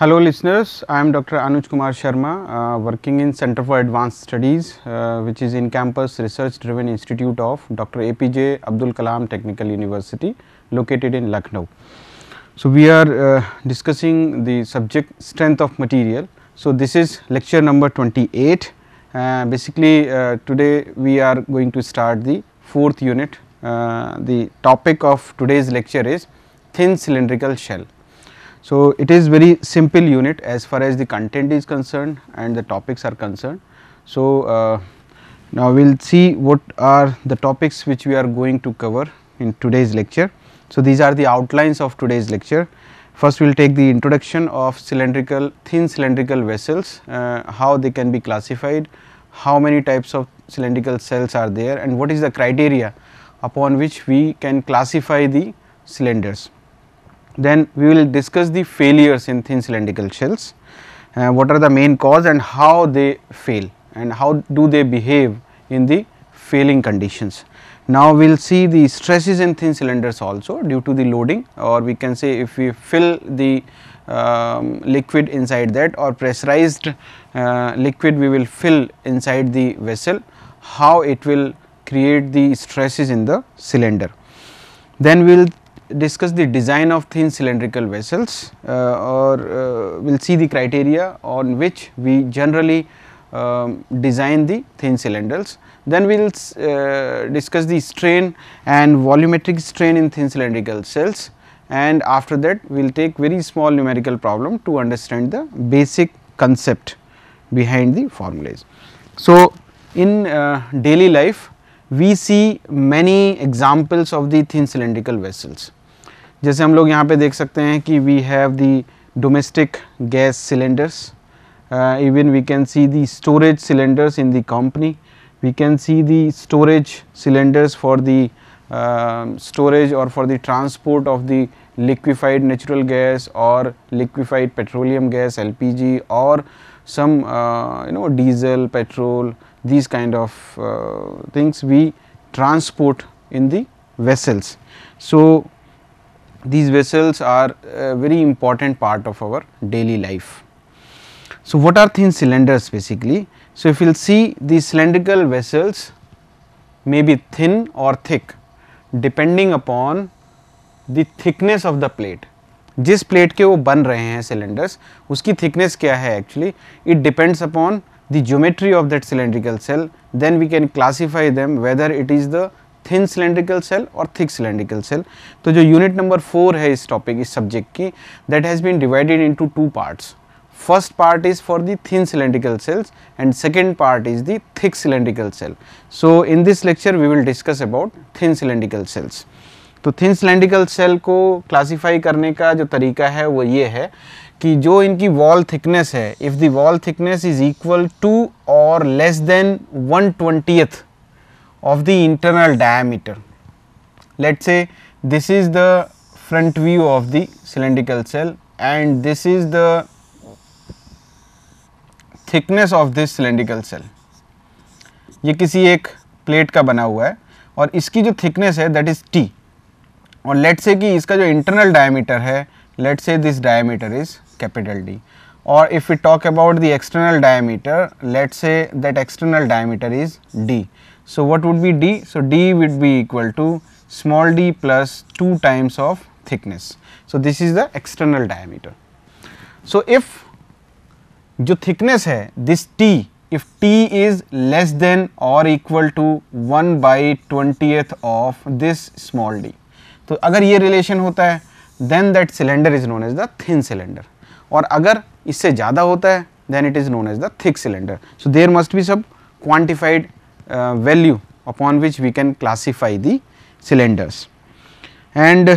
Hello listeners, I am Dr. Anuj Kumar Sharma, working in Center for Advanced Studies, which is in campus research driven institute of Dr. APJ Abdul Kalam Technical University located in Lucknow. So we are discussing the subject strength of material. So this is lecture number 28. Basically today we are going to start the fourth unit. The topic of today's lecture is thin cylindrical shell. So it is very simple unit as far as the content is concerned and the topics are concerned. So now we will see what are the topics which we are going to cover in today's lecture. So these are the outlines of today's lecture. First we will take the introduction of thin cylindrical vessels, how they can be classified, how many types of cylindrical cells are there, and what is the criteria upon which we can classify the cylinders. Then we will discuss the failures in thin cylindrical shells, what are the main cause and how they fail and how do they behave in the failing conditions. Now we will see the stresses in thin cylinders also due to the loading, or we can say if we fill the liquid inside that, or pressurized liquid we will fill inside the vessel, how it will create the stresses in the cylinder. Then we will discuss the design of thin cylindrical vessels, or we will see the criteria on which we generally design the thin cylinders. Then we will discuss the strain and volumetric strain in thin cylindrical cells, and after that we will take very small numerical problem to understand the basic concept behind the formulas. So in daily life we see many examples of the thin cylindrical vessels. जैसे हम लोग यहाँ पे देख सकते हैं कि we have the domestic gas cylinders, even we can see the storage cylinders in the company, we can see the storage cylinders for the storage or for the transport of the liquefied natural gas or liquefied petroleum gas LPG, or some diesel, petrol, these kind of things we transport in the vessels. So these vessels are a very important part of our daily life. So what are thin cylinders basically? So if you will see, the cylindrical vessels may be thin or thick depending upon the thickness of the plate. जिस plate के वो बन रहे हैं cylinders, उसकी thickness क्या है actually, it depends upon the geometry of that cylindrical cell. Then we can classify them whether it is the thin cylindrical cell or thick cylindrical cell. तो जो unit number 4 है इस topic, इस subject की, that has been divided into two parts. First part is for the thin cylindrical cells and second part is the thick cylindrical cell. So in this lecture we will discuss about thin cylindrical cells. तो thin cylindrical cell को classify करने का जो तरीका है वो ये है कि जो इनकी wall thickness है, if the wall thickness is equal to or less than 1/20th of the internal diameter. Let's say this is the front view of the cylindrical cell and this is the thickness of this cylindrical cell. ये किसी एक plate का बना हुआ है और इसकी जो thickness है that is T, और let's say कि इसका जो internal diameter है, let's say this diameter is capital D, or if we talk about the external diameter, let's say that external diameter is D. So what would be D? So D would be equal to small d plus 2 times of thickness. So this is the external diameter. So if जो thickness है this T, if T is less than or equal to 1/20th of this small d, तो अगर ये relation होता है then that cylinder is known as the thin cylinder, और अगर इससे ज़्यादा होता है then it is known as the thick cylinder. So there must be some quantified value upon which we can classify the cylinders. And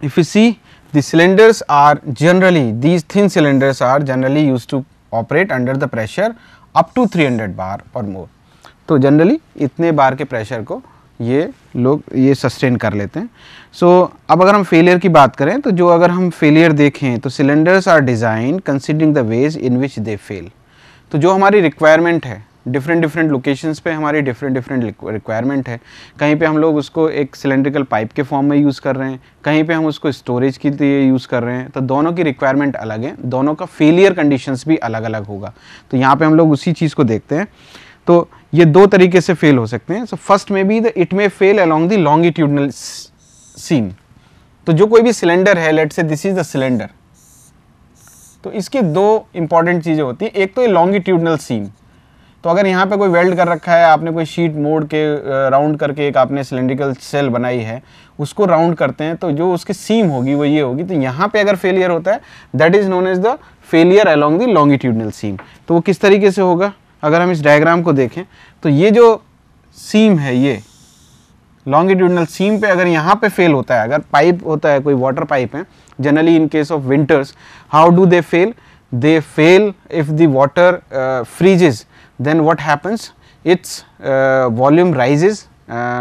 if you see, the cylinders are generally, these thin cylinders are generally used to operate under the pressure up to 300 bar or more. तो generally इतने बार के pressure को ये लोग ये sustain कर लेते हैं. सो अब अगर हम फेलियर की बात करें तो जो अगर हम फेलियर देखें तो cylinders are designed considering the ways in which they fail. तो जो हमारी रिक्वायरमेंट है डिफरेंट डिफरेंट लोकेशंस पे हमारी डिफरेंट डिफरेंट रिक्वायरमेंट है। कहीं पे हम लोग उसको एक सिलेंड्रिकल पाइप के फॉर्म में यूज़ कर रहे हैं, कहीं पे हम उसको स्टोरेज के लिए यूज़ कर रहे हैं, तो दोनों की रिक्वायरमेंट अलग है, दोनों का फेलियर कंडीशंस भी अलग अलग होगा। तो यहाँ पे हम लोग उसी चीज़ को देखते हैं। तो ये दो तरीके से फेल हो सकते हैं। सो फर्स्ट में be it may fail along the longitudinal seam. तो जो कोई भी सिलेंडर है, let's say this is the cylinder, तो इसके दो इंपॉर्टेंट चीज़ें होती हैं। एक तो ये लॉन्गिट्यूडनल सीम, तो अगर यहाँ पे कोई वेल्ड कर रखा है, आपने कोई शीट मोड़ के राउंड करके एक आपने सिलेंड्रिकल सेल बनाई है, उसको राउंड करते हैं, तो जो उसकी सीम होगी वो ये होगी। तो यहाँ पे अगर फेलियर होता है, that is known as the failure along the longitudinal seam. तो वो किस तरीके से होगा, अगर हम इस डायग्राम को देखें तो ये जो सीम है, ये लॉन्गिट्यूडनल सीम पे अगर यहाँ पे फेल होता है, अगर पाइप होता है, कोई वाटर पाइप है, generally in case of winters how do they fail, they fail if the water freezes, then what happens, its volume rises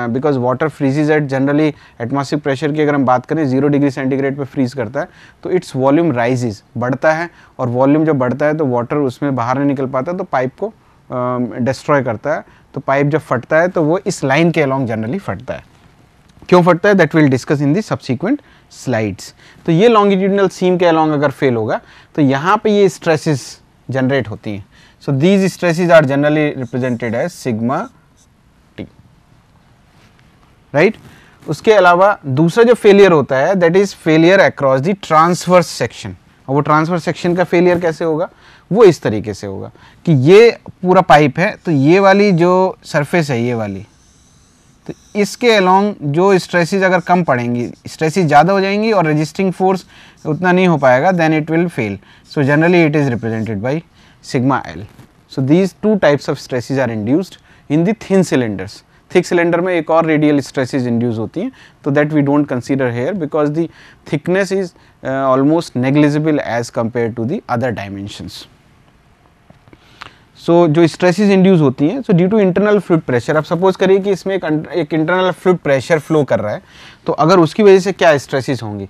because water freezes at generally atmospheric pressure की अगर हम बात करें 0 degree centigrade पे freeze करता है, तो its volume rises, बढ़ता है, और वॉल्यूम जब बढ़ता है तो वाटर उसमें बाहर नहीं निकल पाता, तो पाइप को डिस्ट्रॉय करता है। तो पाइप जब फटता है तो वो इस लाइन के अलॉन्ग जनरली फटता है। क्यों फटता है, that will discuss in the subsequent slides. तो ये लॉन्गिट्यूडनल सीम के अलॉन्ग अगर फेल होगा तो यहाँ पे ये स्ट्रेसेस जनरेट होती हैं। So these stresses are generally represented as sigma T, right. उसके अलावा दूसरा जो फेलियर होता है that is failure across the transverse section. और वो ट्रांसवर्स सेक्शन का फेलियर कैसे होगा, वो इस तरीके से होगा कि ये पूरा पाइप है, तो ये वाली जो सरफेस है, ये वाली, तो इसके अलोंग जो स्ट्रेसेस अगर कम पड़ेंगी, स्ट्रेसेस ज़्यादा हो जाएंगी और रेजिस्टिंग फोर्स उतना नहीं हो पाएगा, then it will fail. So generally it is represented by sigma L. So these two types of stresses are induced in the thin cylinders. Thick cylinder में एक और रेडियल स्ट्रेसेस इंड्यूस होती हैं, तो that we don't consider here because the thickness is almost negligible as compare to the other dimensions. So जो stresses induce होती हैं, so due to internal fluid pressure, अब सपोज करिए कि इसमें एक इंटरनल फ्लूइड प्रेशर फ्लो कर रहा है, तो अगर उसकी वजह से क्या स्ट्रेसेस होंगी,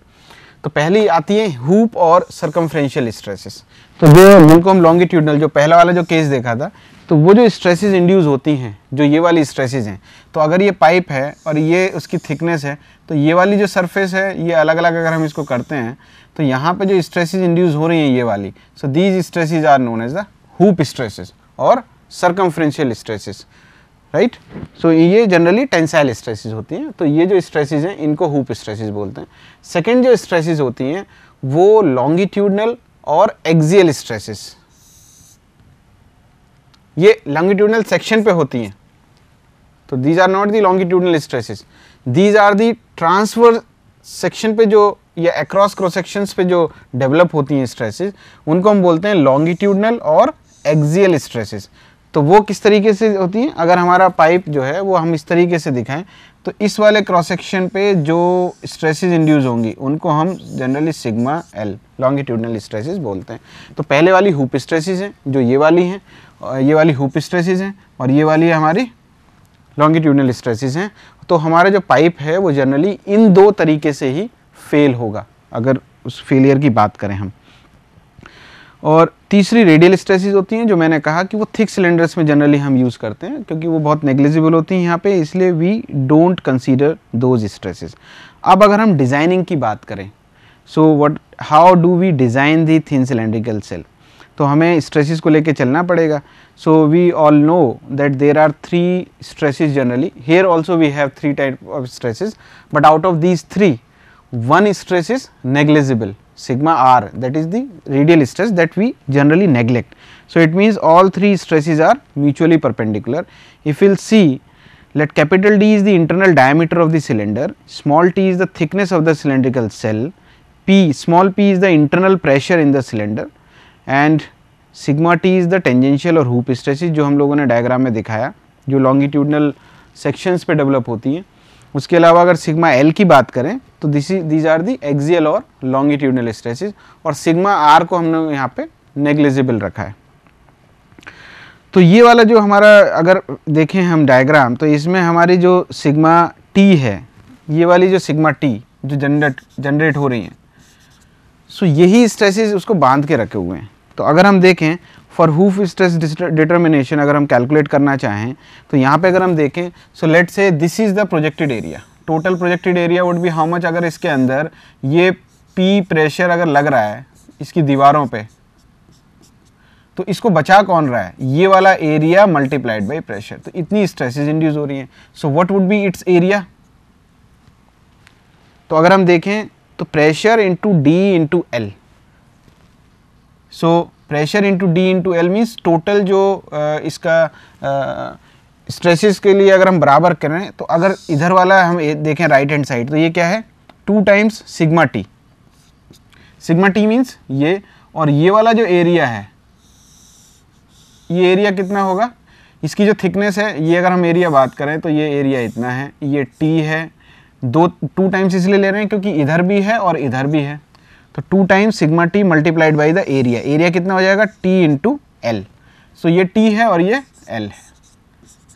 तो पहली आती है हुप और सर्कमफ्रेंशियल स्ट्रेसेस। तो जो जिनको हम लॉन्गिट्यूडनल, जो पहला वाला जो केस देखा था, तो वो जो स्ट्रेसेस इंड्यूस होती हैं, जो ये वाली स्ट्रेसेस हैं, तो अगर ये पाइप है और ये उसकी थिकनेस है, तो ये वाली जो सरफेस है, ये अलग अलग अगर हम इसको करते हैं, तो यहाँ पे जो स्ट्रेसेस इंड्यूस हो रही हैं ये वाली, so these stresses are known as the hoop stresses और सर्कमफ्रेंशियल स्ट्रेसेस, राइट। सो ये जनरली टेंसाइल स्ट्रेसेस होती हैं, तो ये जो स्ट्रेसेस हैं इनको हुप स्ट्रेसेस बोलते हैं। सेकेंड जो स्ट्रेसेस होती हैं वो लॉन्गिट्यूडनल और एक्सियल स्ट्रेसेस, ये लॉन्गिट्यूडनल सेक्शन पे होती हैं, तो these are not the longitudinal stresses, these are the transverse section पे जो या अक्रॉस क्रॉस सेक्शंस पे जो डेवलप होती हैं स्ट्रेसेस, उनको हम बोलते हैं लॉन्गिट्यूडनल और एक्सियल स्ट्रेसेस। तो वो किस तरीके से होती हैं, अगर हमारा पाइप जो है वो हम इस तरीके से दिखाएं, तो इस वाले क्रॉस सेक्शन पे जो स्ट्रेसेस इंड्यूस होंगी उनको हम generally sigma L longitudinal stresses बोलते हैं। तो पहले वाली हुप स्ट्रेसेस हैं जो ये वाली हैं, ये वाली हुप स्ट्रेसेस हैं, और ये वाली हमारी लॉन्गिट्यूडनल स्ट्रेसेस हैं। तो हमारा जो पाइप है वो जनरली इन दो तरीके से ही फेल होगा अगर उस फेलियर की बात करें हम। और तीसरी रेडियल स्ट्रेसेस होती हैं, जो मैंने कहा कि वो थिक सिलेंडर्स में जनरली हम यूज़ करते हैं क्योंकि वो बहुत नेग्लिजिबल होती हैं यहाँ पे, इसलिए we don't consider those stresses. अब अगर हम डिज़ाइनिंग की बात करें, so what how do we design the thin cylindrical cell, तो हमें स्ट्रेसेस को लेके चलना पड़ेगा। So we all know that there are 3 stresses generally, here also we have 3 type of stresses, but out of these 3 one stress is negligible, sigma r, that is the radial stress that we generally neglect. So it means all 3 stresses are mutually perpendicular. If we'll see, let capital D is the internal diameter of the cylinder, small t is the thickness of the cylindrical cell, p small p is the internal pressure in the cylinder, and sigma t is the tangential और hoop stresses जो हम लोगों ने diagram में दिखाया, जो longitudinal sections पे develop होती हैं। उसके अलावा अगर सिग्मा एल की बात करें तो दीज आर दी एक्सियल और लॉन्गिट्यूडनल स्ट्रेसेस, और सिग्मा आर को हमने यहाँ पे नेग्लिजिबल रखा है। तो ये वाला जो हमारा अगर देखें हम डायग्राम, तो इसमें हमारी जो सिग्मा टी है, ये वाली जो सिग्मा टी जो जनरेट हो रही हैं, सो यही स्ट्रेसेस उसको बांध के रखे हुए हैं। तो अगर हम देखें फॉर हूफ स्ट्रेस डिटर्मिनेशन अगर हम कैलकुलेट करना चाहें तो यहाँ पे अगर हम देखें, सो लेट्स से this is the projected area, total projected area would be how much, अगर इसके अंदर ये P प्रेशर अगर लग रहा है इसकी दीवारों पे, तो इसको बचा कौन रहा है, ये वाला एरिया मल्टीप्लाइड बाई प्रेशर, तो इतनी स्ट्रेसेस इंड्यूस हो रही हैं। So what would be it's area, तो अगर हम देखें तो pressure into D into L, so pressure into D into L means total जो इसका स्ट्रेसेस के लिए अगर हम बराबर करें, तो अगर इधर वाला हम देखें राइट हैंड साइड, तो ये क्या है 2 times sigma T, sigma T means ये, और ये वाला जो एरिया है, ये एरिया कितना होगा, इसकी जो थिकनेस है, ये अगर हम एरिया बात करें तो ये एरिया इतना है, ये टी है, 2 टाइम्स इसलिए ले रहे हैं क्योंकि इधर भी है और इधर भी है, तो 2 times sigma T multiplied by the area, area कितना हो जाएगा टी इंटू एल, सो ये टी है और ये एल है,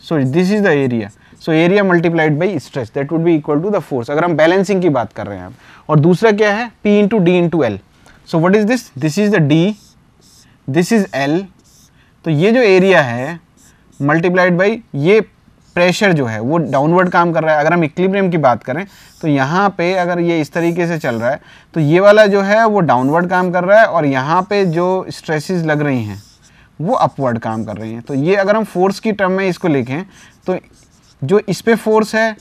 so this is the area, so area multiplied by stress that would be equal to the force, अगर हम बैलेंसिंग की बात कर रहे हैं। और दूसरा क्या है P into D into L, so what is this, this is the D, this is L, तो ये जो एरिया है मल्टीप्लाइड बाई ये प्रेशर जो है वो डाउनवर्ड काम कर रहा है। अगर हम इक्विलिब्रियम की बात करें तो यहाँ पे अगर ये इस तरीके से चल रहा है तो ये वाला जो है वो डाउनवर्ड काम कर रहा है और यहाँ पे जो स्ट्रेसेस लग रही हैं वो अपवर्ड काम कर रही हैं। तो ये अगर हम फोर्स की टर्म में इसको लिखें तो जो इस पे फोर्स है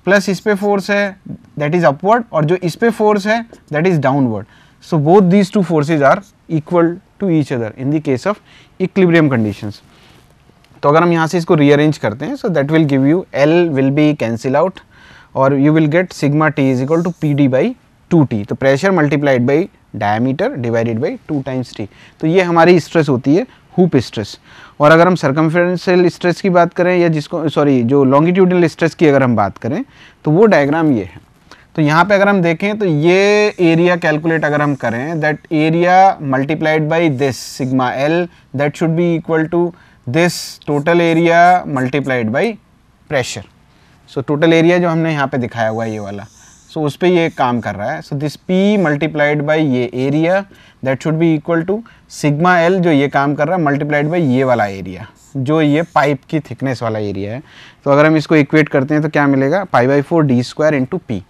प्लस इस पे फोर्स है दैट इज़ अपवर्ड, और जो इस पे फोर्स है that is downward. So both these two forces are equal to each other in the case of equilibrium conditions. तो अगर हम यहाँ से इसको रीअरेंज करते हैं, so that will give you L will be cancel out और you will get sigma T is equal to PD by 2T, तो pressure multiplied by diameter divided by 2 times T। तो ये हमारी स्ट्रेस होती है hoop stress. और अगर हम सर्कमफेरेंशियल स्ट्रेस की बात करें या जिसको जो लॉन्गिट्यूडनल स्ट्रेस की अगर हम बात करें तो वो डायग्राम ये है। तो यहाँ पे अगर हम देखें तो ये एरिया कैलकुलेट अगर हम करें that area multiplied by this sigma L that should be equal to this total area multiplied by pressure. So total area जो हमने यहाँ पे दिखाया हुआ है ये वाला, सो उस पर ये काम कर रहा है। So this P multiplied by ये area that should be equal to sigma L जो ये काम कर रहा है मल्टीप्लाइड बाई ये वाला एरिया जो ये पाइप की थिकनेस वाला एरिया है। तो अगर हम इसको इक्वेट करते हैं तो क्या मिलेगा pi by 4 D square into P.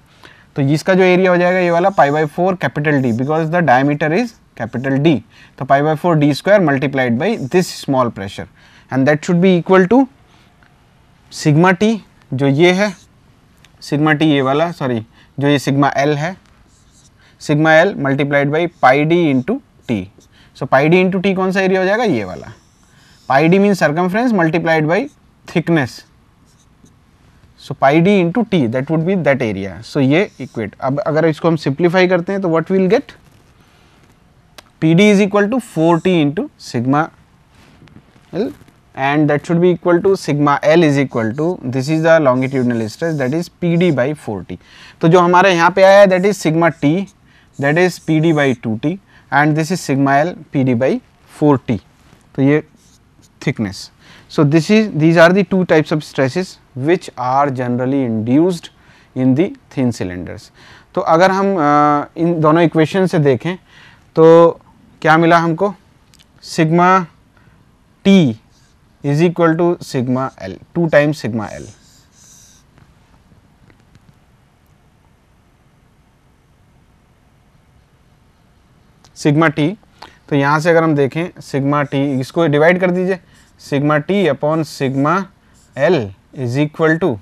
तो इसका जो एरिया हो जाएगा ये वाला pi by 4 capital D because the diameter is capital D। तो pi by 4 D square multiplied by this small pressure and that should be equal to sigma T जो ये है, सिग्मा T ये वाला सॉरी जो ये सिग्मा L है, sigma L multiplied by pi D into T. So pi D into T कौन सा एरिया हो जाएगा ये वाला, pi D mean circumference multiplied by thickness. So pi D into T that would be that area. So ये equate, अब अगर इसको हम सिंप्लीफाई करते हैं तो what will get PD is equal to 4T into sigma L and that should be equal to sigma L is equal to this is the longitudinal stress that is PD by 4T। तो जो हमारे यहाँ पे आया है that is sigma T that is PD by 2T and this is sigma L PD by 4T। तो ये thickness। So these are the two types of stresses which are generally induced in the thin cylinders। तो अगर हम इन दोनों equation से देखें तो क्या मिला हमको, sigma T is equal to sigma L 2 times sigma L। Sigma T, तो यहाँ से अगर हम देखें सिग्मा T इसको डिवाइड कर दीजिए, sigma T upon sigma L is equal to,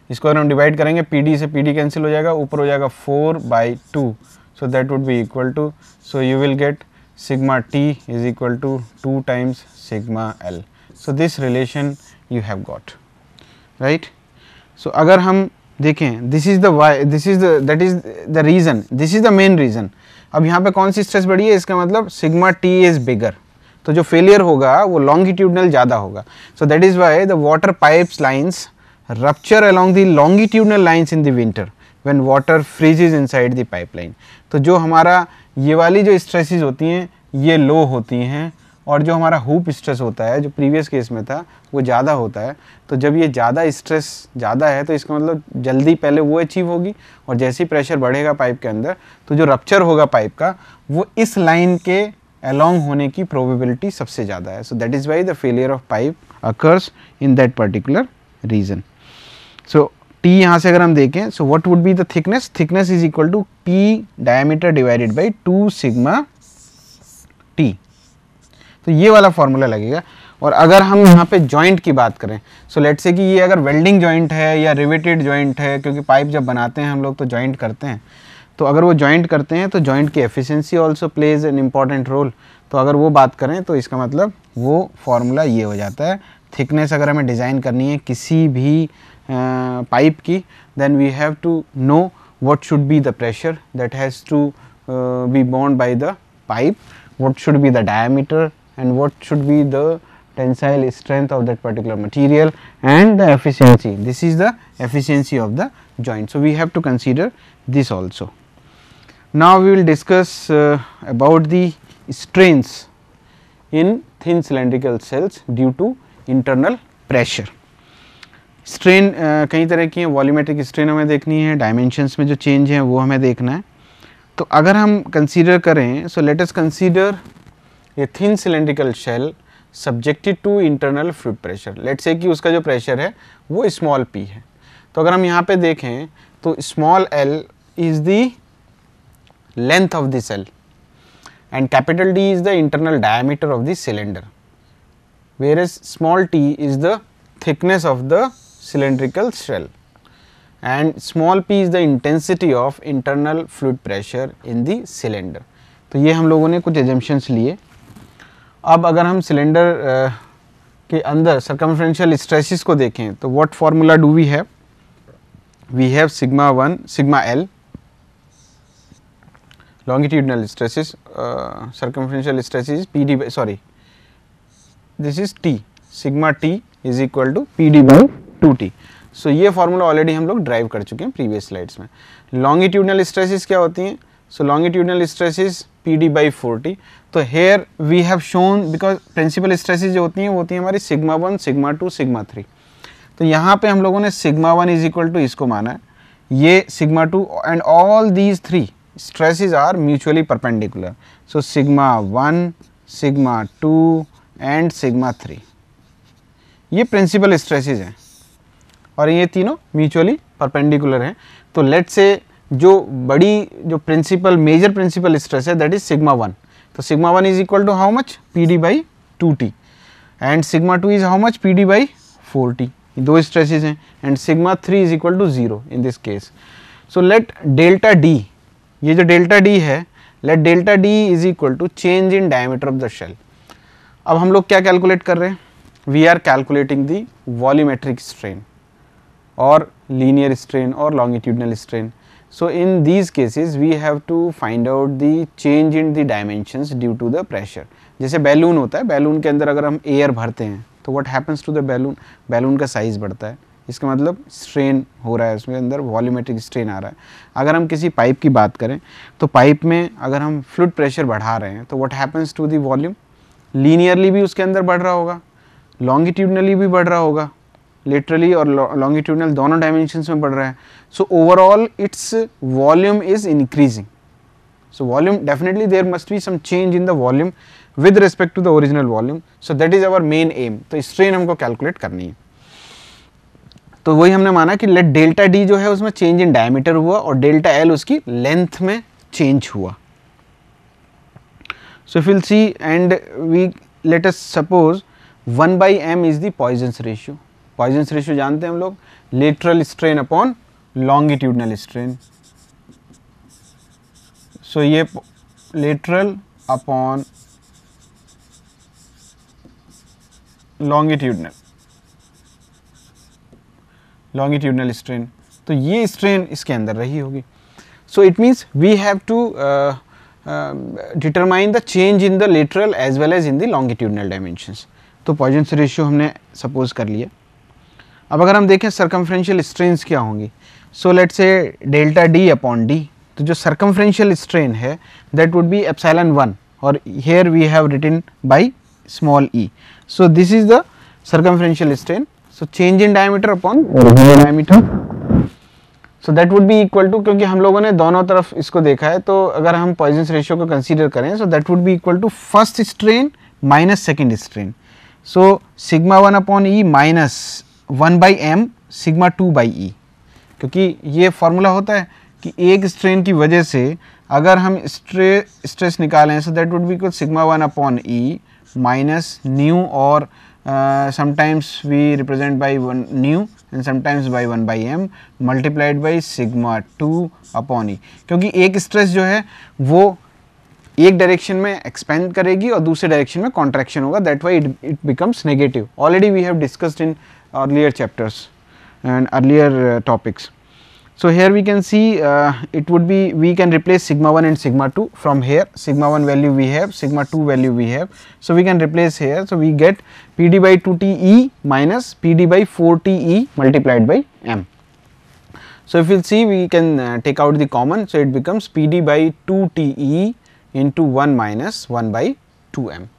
इसको अगर हम डिवाइड करेंगे PD से PD कैंसिल हो जाएगा, ऊपर हो जाएगा 4/2, so that would be equal to, so you will get sigma T is equal to 2 times sigma L। So this relation you have got, right? So अगर हम देखें this is the why, this is the that is the reason, this is the main reason। अब यहाँ पे कौन सी stress बढ़ी है, इसका मतलब सिग्मा T is bigger, तो जो फेलियर होगा वो लॉन्गिट्यूडनल ज़्यादा होगा। So that is why the water pipes lines rupture along the longitudinal lines in the winter when water freezes inside the pipeline। तो जो हमारा ये वाली जो स्ट्रेसेस होती हैं ये लो होती हैं और जो हमारा हुप स्ट्रेस होता है जो प्रीवियस केस में था वो ज़्यादा होता है। तो जब ये ज़्यादा स्ट्रेस ज़्यादा है तो इसका मतलब जल्दी पहले वो अचीव होगी और जैसे ही प्रेशर बढ़ेगा पाइप के अंदर तो जो रप्चर होगा पाइप का वो इस लाइन के along होने की probability सबसे ज़्यादा है. So that is why the failure of pipe occurs in that particular region. So T यहाँ से अगर हम देखें, so what would be the thickness? Thickness is equal to P diameter divided by 2 sigma T. तो ये वाला formula लगेगा. और अगर हम यहाँ पे जॉइंट की बात करें, सो लेट्स से कि ये अगर वेल्डिंग जॉइंट है या रिवेटेड जॉइंट है, क्योंकि पाइप जब बनाते हैं हम लोग तो जॉइंट करते हैं, तो अगर वो जॉइंट करते हैं तो जॉइंट की efficiency also plays an important role. तो अगर वो बात करें तो इसका मतलब वो फॉर्मूला ये हो जाता है. थिकनेस अगर हमें डिज़ाइन करनी है किसी भी पाइप की, then we have to know what should be the pressure that has to be borne by the pipe, what should be the diameter and what should be the tensile strength of that particular material and the efficiency. This is the efficiency of the joint. So we have to consider this also. Now we will discuss about the strains in thin cylindrical cells due to internal pressure. Strain कई तरह की है. Volumetric strain हमें देखनी है, dimensions में जो change है वो हमें देखना है. तो अगर हम कंसीडर करें, so let us consider a thin cylindrical shell subjected to internal fluid pressure. Let's say कि उसका जो प्रेशर है वो स्मॉल p है. तो अगर हम यहाँ पे देखें तो small l is the length of the cell and capital D is the internal diameter of the cylinder, whereas small t is the thickness of the cylindrical shell and small p is the intensity of internal fluid pressure in the cylinder. तो ये हम लोगों ने कुछ assumptions लिए. अब अगर हम सिलेंडर के अंदर सर्कमफ्रेंशियल स्ट्रेसेस को देखें तो what formula do we have? We have sigma 1 sigma L longitudinal stresses, circumferential stresses PD by, sorry, this is T, sigma T is equal to PD by 2T. So ये formula already हम लोग drive कर चुके हैं previous slides में. Longitudinal stresses क्या होती हैं? So longitudinal stresses PD by 4T. तो here we have shown because principal stresses जो होती हैं हमारी sigma 1, sigma 2, sigma 3. तो यहाँ पे हम लोगों ने sigma 1 is equal to इसको माना है, ये sigma 2 and all these three stresses are mutually perpendicular. So sigma 1, sigma 2 and sigma 3 ये principal stresses हैं और ये तीनों mutually perpendicular हैं. तो let's say जो बड़ी जो प्रिंसिपल मेजर प्रिंसिपल स्ट्रेस है दैट इज सिग्मा 1. तो sigma 1 is equal to how much? PD by 2T and sigma 2 is how much? PD by 4T. दो स्ट्रेसेस हैं and sigma 3 is equal to 0 in this case. So let delta D, ये जो delta D है, let delta D is equal to change in diameter of the shell. अब हम लोग क्या calculate कर रहे हैं? We are calculating the volumetric strain और लीनियर स्ट्रेन और longitudinal strain. So in these cases we have to find out the change in the dimensions due to the pressure. जैसे बैलून होता है, बैलून के अंदर अगर हम एयर भरते हैं तो what happens to the balloon? Balloon का साइज़ बढ़ता है, इसका मतलब स्ट्रेन हो रहा है, उसमें अंदर वॉल्यूमेट्रिक स्ट्रेन आ रहा है. अगर हम किसी पाइप की बात करें तो पाइप में अगर हम फ्लूइड प्रेशर बढ़ा रहे हैं तो what happens to the volume? Linearly भी उसके अंदर बढ़ रहा होगा, लॉन्गिट्यूडनली भी बढ़ रहा होगा, लेटरली और लॉन्गिट्यूडनल दोनों डायमेंशंस में बढ़ रहा है. So overall its volume is increasing. So volume definitely there must be some change in the volume with respect to the original volume. So that is our main aim. तो strain हमको calculate करनी है. तो वही हमने माना कि let delta D जो है उसमें चेंज इन डायमीटर हुआ और डेल्टा एल उसकी लेंथ में चेंज हुआ. So if will see and we let us suppose 1/m is the Poisson's ratio. Poisson's ratio जानते हैं हम लोग, lateral strain upon longitudinal strain. So ये लेटरल अपॉन लॉन्गिट्यूडनल स्ट्रेन. तो ये स्ट्रेन इसके अंदर रही होगी. So it means we have to determine the change in the lateral as well as in the longitudinal dimensions. तो पॉइजन्स रेशियो हमने suppose कर लिया. अब अगर हम देखें सर्कमफ्रेंशियल स्ट्रेन्स क्या होंगी, so let's say delta D upon D. तो जो सर्कमफ्रेंशियल स्ट्रेन है दैट वुड बी एप्सिलॉन 1 और here we have written by small e. So this is the circumferential strain. So change in diameter upon diameter. So that would be equal to, क्योंकि हम लोगों ने दोनों तरफ इसको देखा है, तो अगर हम पॉइजन्स रेशियो को कंसीडर करें, so that would be equal to first strain minus second strain. So sigma 1 upon E minus 1 by M sigma 2 by E, क्योंकि ये फॉर्मूला होता है कि एक स्ट्रेन की वजह से अगर हम स्ट्रेस निकालें, सो that would be equal sigma 1 upon E minus new, और sometimes we represent by 1 nu and sometimes by 1 by m multiplied by sigma 2 upon e, क्योंकि एक स्ट्रेस जो है वो एक डायरेक्शन में एक्सपेंड करेगी और दूसरे डायरेक्शन में कॉन्ट्रैक्शन होगा, that why it becomes negative. Already we have discussed in earlier chapters and earlier topics. So here we can see it would be, we can replace sigma 1 and sigma 2 from here. Sigma 1 value we have, sigma 2 value we have, so we can replace here. So we get Pd by 2Te minus Pd by 4Te multiplied by m. So if you see, we can take out the common, so it becomes Pd by 2Te into 1 minus 1 by 2m.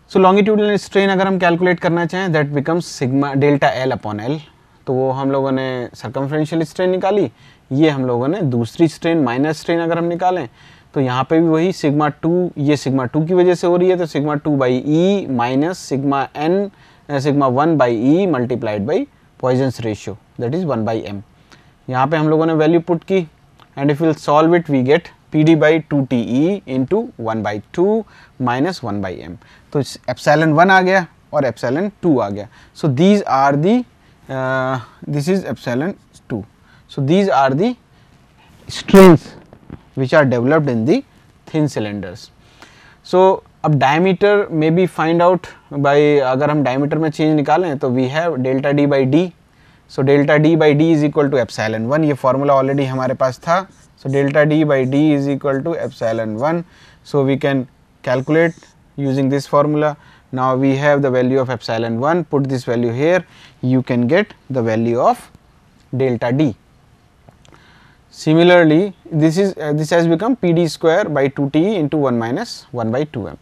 So longitudinal strain अगर हम calculate करना चाहें, that becomes sigma delta L upon L. तो वो हम लोगों ने circumferential strain निकाली, ये हम लोगों ने दूसरी स्ट्रेन माइनस स्ट्रेन अगर हम निकालें, तो यहाँ पे भी वही सिग्मा 2, ये सिग्मा 2 की वजह से हो रही है, तो sigma 2 by E minus sigma n sigma 1 by E multiplied by Poisson's ratio, that is 1 by M. यहाँ पे हम लोगों ने वैल्यू पुट की, and if will solve it we get Pd by 2Te into 1 by 2 minus 1 by m. तो epsilon 1 आ गया और epsilon 2 आ गया. So these are the this is epsilon 2. So these are the strains which are developed in the thin cylinders. So अब diameter may be find out by, अगर हम diameter में change निकालें तो we have delta d by d. So delta d by d is equal to epsilon 1. ये formula already हमारे पास था. So delta d by d is equal to epsilon 1. So we can calculate using this formula. Now we have the value of epsilon 1, put this value here, you can get the value of delta d. Similarly, this has become Pd square by 2Te into 1 minus 1 by 2m.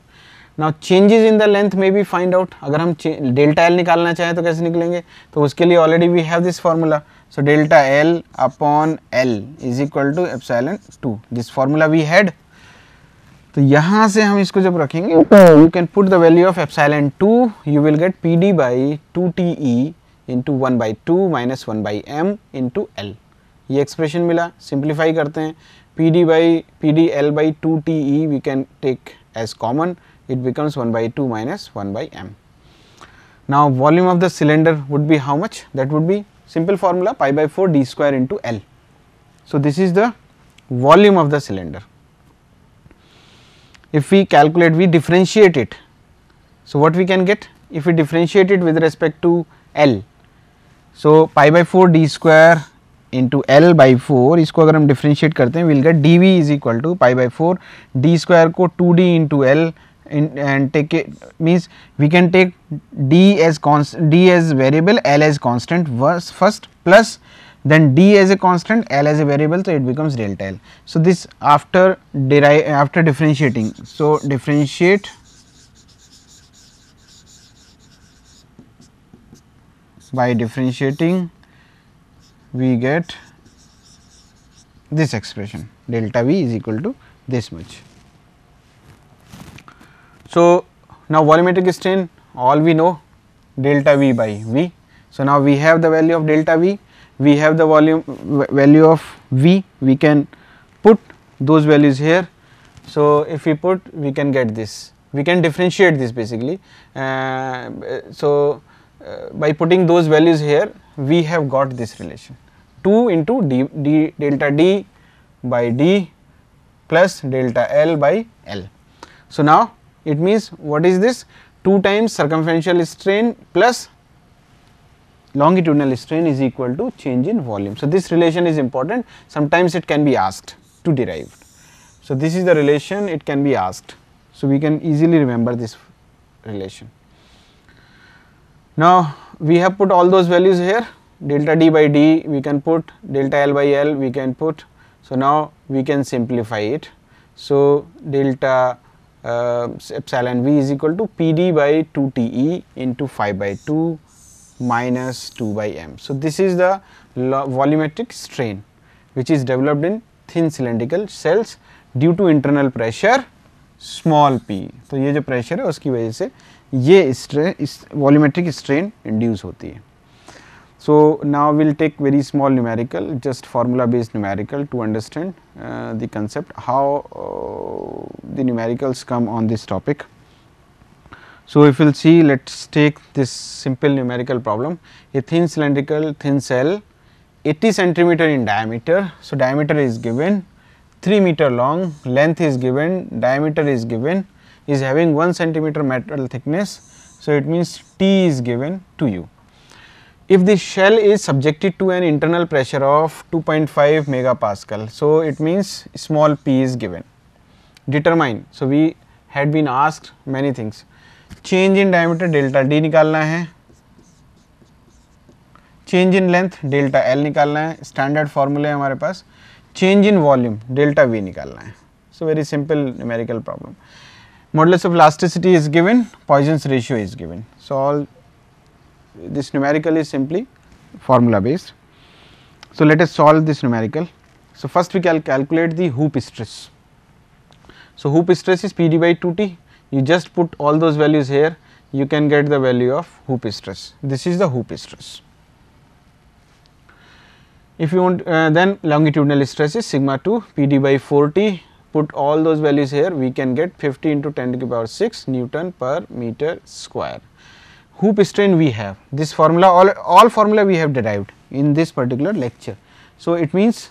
Now changes in the length may be find out. अगर हम delta L निकालना चाहें तो कैसे निकलेंगे, तो उसके लिए already we have this formula. So delta L upon L is equal to epsilon 2. This formula we had. तो यहाँ से हम इसको जब रखेंगे तो you can put the value of epsilon 2, you will get Pd by 2Te into 1 by 2 minus 1 by m into L. ये expression मिला. सिंप्लीफाई करते हैं, Pd L by 2Te we can take as common, it becomes 1 by 2 minus 1 by m. Now volume of the cylinder would be how much? That would be simple formula, pi by 4 d square into L. So this is the volume of the cylinder. If we calculate, we differentiate it. So what we can get if we differentiate it with respect to L? So pi by 4 d square into L by 4, इसको अगर हम differentiate करते हैं, we'll get dV is equal to pi by 4 d square को 2d into L and take it, means we can take d as constant, d as variable, L as constant first, plus then d as a constant, L as a variable, so it becomes delta L. So this after differentiating, so differentiate by differentiating we get this expression, delta V is equal to this much. So now volumetric strain, all we know, delta V by V. So now we have the value of delta V, we have the volume value of V, we can put those values here. So if we put, we can get this, we can differentiate this basically. By putting those values here, we have got this relation, 2 into d delta d by d plus delta L by L. So now it means what is this, 2 times circumferential strain plus longitudinal strain is equal to change in volume. So this relation is important, sometimes it can be asked to derive. So this is the relation, it can be asked, so we can easily remember this relation. Now we have put all those values here, delta d by d we can put, delta L by L we can put. So now we can simplify it. So delta epsilon V is equal to Pd by 2Te into 5 by 2 minus 2 by m. So, this is the volumetric strain which is developed in thin cylindrical cells due to internal pressure small p. तो ये जो pressure है उसकी वजह से ये volumetric strain induce होती है. So, now we will take very small numerical, just formula based numerical to understand the concept how the numericals come on this topic. So, if we will see, let us take this simple numerical problem, a thin cylindrical thin cell 80 centimeter in diameter. So, diameter is given, 3 meter long, length is given, diameter is given, is having 1 centimeter metal thickness. So, it means T is given to you. If the shell is subjected to an internal pressure of 2.5 megapascal, so it means small p is given. Determine. So, we had been asked many things. Change in diameter delta d निकालना है, change in length delta L निकालना है, standard formula है हमारे पास, change in volume delta V निकालना है. So, very simple numerical problem. Modulus of elasticity is given, Poisson's ratio is given. So, all this numerical is simply formula based. So, let us solve this numerical. So, first we calculate the hoop stress. So, hoop stress is PD by 2T. You just put all those values here, you can get the value of hoop stress. This is the hoop stress. If you want then longitudinal stress is sigma 2 PD by 4T. Put all those values here, we can get 50 into 10 to the power 6 Newton per meter square. Hoop strain we have, this formula all formula we have derived in this particular lecture. So, it means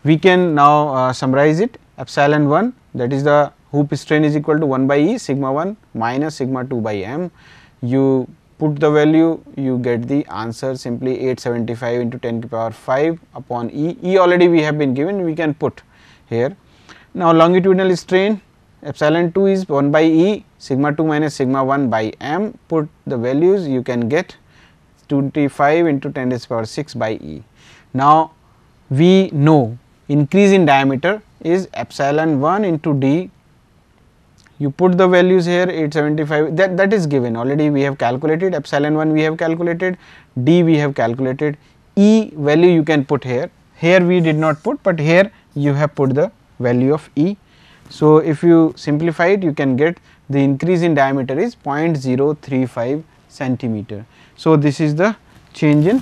we can now summarize it, epsilon 1, that is the hoop strain is equal to 1 by E sigma 1 minus sigma 2 by m. You put the value, you get the answer simply 875 into 10 to the power 5 upon E. E already we have been given, we can put here. Now, longitudinal strain epsilon 2 is 1 by E sigma 2 minus sigma 1 by m, put the values, you can get 25 into 10 to the power 6 by E. Now, we know increase in diameter is epsilon 1 into d, you put the values here 875, that is given already, we have calculated epsilon 1 we have calculated, d we have calculated, E value you can put here, here we did not put, but here you have put the value of E. So, if you simplify it, you can get the increase in diameter is 0.035 centimeter. So, this is the change in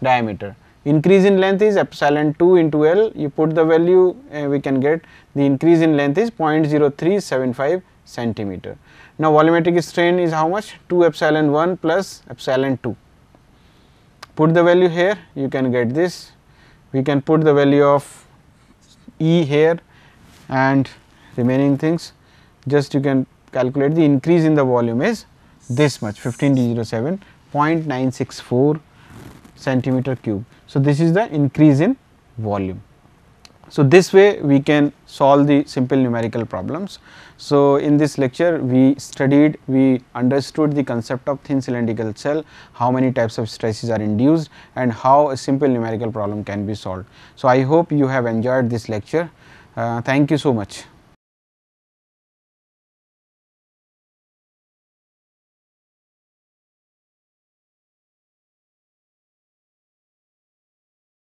diameter. Increase in length is epsilon 2 into L, you put the value, we can get the increase in length is 0.0375 centimeter. Now, volumetric strain is how much? 2 epsilon 1 plus epsilon 2. Put the value here, you can get this, we can put the value of E here and remaining things, just you can calculate the increase in the volume is this much 1507.964 centimeter cube. So, this is the increase in volume. So, this way we can solve the simple numerical problems. So, in this lecture we understood the concept of thin cylindrical cell, how many types of stresses are induced and how a simple numerical problem can be solved. So, I hope you have enjoyed this lecture. Thank you so much.